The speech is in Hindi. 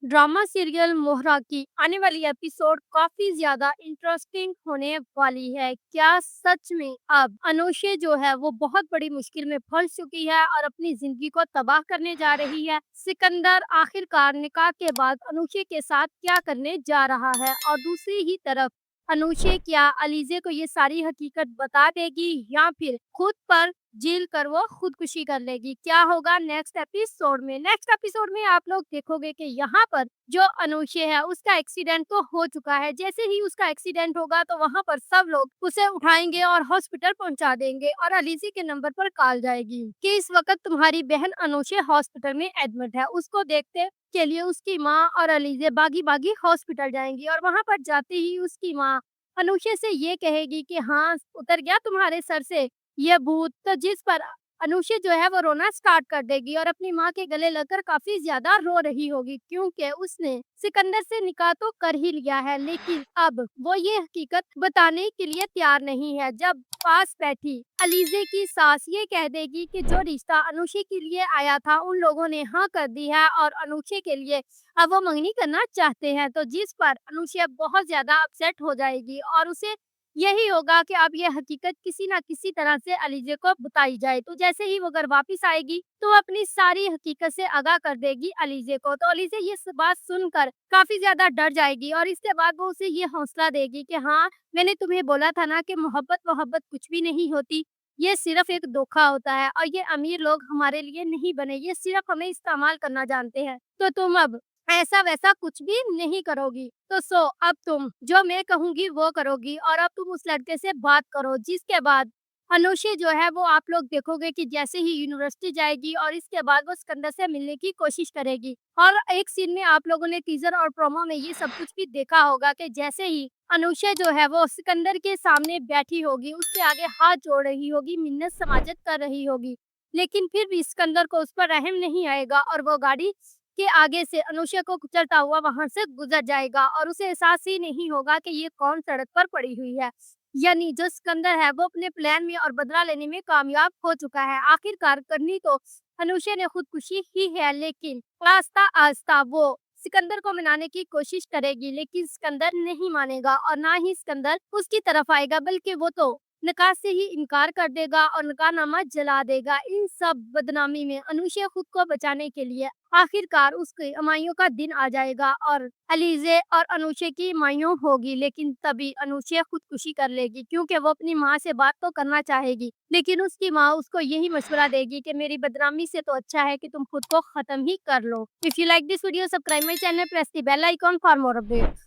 ड्रामा सीरियल मोहरा की आने वाली एपिसोड काफी ज्यादा इंटरेस्टिंग होने वाली है। क्या सच में अब अनुषे जो है वो बहुत बड़ी मुश्किल में फंस चुकी है और अपनी जिंदगी को तबाह करने जा रही है? सिकंदर आखिरकार निकाह के बाद अनुषे के साथ क्या करने जा रहा है? और दूसरी ही तरफ अनुषे क्या अलीजे को ये सारी हकीकत बता देगी या फिर खुद पर झील कर वो खुदकुशी कर लेगी? क्या होगा नेक्स्ट एपिसोड में? नेक्स्ट एपिसोड में आप लोग देखोगे कि यहाँ पर जो अनुषे है उसका एक्सीडेंट तो हो चुका है। जैसे ही उसका एक्सीडेंट होगा तो वहाँ पर सब लोग उसे उठाएंगे और हॉस्पिटल पहुंचा देंगे और अलीजी के नंबर पर कॉल जाएगी कि इस वक्त तुम्हारी बहन अनुषे हॉस्पिटल में एडमिट है। उसको देखते के लिए उसकी माँ और अलीजे बागी बागी हॉस्पिटल जाएंगी और वहाँ पर जाते ही उसकी माँ अनुषे से ये कहेगी कि हाँ, उतर गया तुम्हारे सर से ये भूत। तो जिस पर अनुषा जो है वो रोना स्टार्ट कर देगी और अपनी माँ के गले लगकर काफी ज्यादा रो रही होगी, क्योंकि उसने सिकंदर से निकाह तो कर ही लिया है, लेकिन अब वो ये हकीकत बताने के लिए तैयार नहीं है। जब पास बैठी अलीजे की सास ये कह देगी कि जो रिश्ता अनुषा के लिए आया था उन लोगों ने हाँ कर दी है और अनुषा के लिए अब वो मंगनी करना चाहते हैं, तो जिस पर अनुषा बहुत ज्यादा अपसेट हो जाएगी और उसे यही होगा कि अब ये हकीकत किसी न किसी तरह से अलीजे को बताई जाए। तो जैसे ही वो घर वापस आएगी तो अपनी सारी हकीकत से आगाह कर देगी अलीजे को। तो अलीजे ये बात सुनकर काफी ज्यादा डर जाएगी और इसके बाद वो उसे ये हौसला देगी कि हाँ, मैंने तुम्हें बोला था ना कि मोहब्बत मोहब्बत कुछ भी नहीं होती, ये सिर्फ एक धोखा होता है और ये अमीर लोग हमारे लिए नहीं बने, ये सिर्फ हमें इस्तेमाल करना जानते हैं। तो तुम अब ऐसा वैसा कुछ भी नहीं करोगी। तो अब तुम जो मैं कहूँगी वो करोगी और अब तुम उस लड़के से बात करो। जिसके बाद अनुषा जो है वो आप लोग देखोगे कि जैसे ही यूनिवर्सिटी जाएगी और इसके बाद वो सिकंदर से मिलने की कोशिश करेगी। और एक सीन में आप लोगों ने टीजर और प्रोमो में ये सब कुछ भी देखा होगा कि जैसे ही अनुषा जो है वो सिकंदर के सामने बैठी होगी, उसके आगे हाथ जोड़ रही होगी, मिन्नत समाजत कर रही होगी, लेकिन फिर भी सिकंदर को उस पर रहम नहीं आएगा और वो गाड़ी के आगे से अनुषा को कुचलता हुआ वहां से गुजर जाएगा और उसे एहसास ही नहीं होगा कि ये कौन सड़क पर पड़ी हुई है। यानी जो सिकंदर है वो अपने प्लान में और बदला लेने में कामयाब हो चुका है। आखिरकार करनी तो अनुषा ने खुदकुशी ही है, लेकिन आस्ता आस्ता वो सिकंदर को मनाने की कोशिश करेगी, लेकिन सिकंदर नहीं मानेगा और ना ही सिकंदर उसकी तरफ आएगा, बल्कि वो तो निकाह से ही इनकार कर देगा और निकाहनामा जला देगा। इन सब बदनामी में अनुषा खुद को बचाने के लिए आखिरकार उसके अमाइयों का दिन आ जाएगा और अलीजे और अनुषा की मायूं होगी, लेकिन तभी अनुषा खुदकुशी कर लेगी क्योंकि वो अपनी माँ से बात तो करना चाहेगी, लेकिन उसकी माँ उसको यही मशवरा देगी कि मेरी बदनामी से तो अच्छा है कि तुम खुद को खत्म ही कर लो। If you like this video, subscribe my channel, press the bell icon for more update.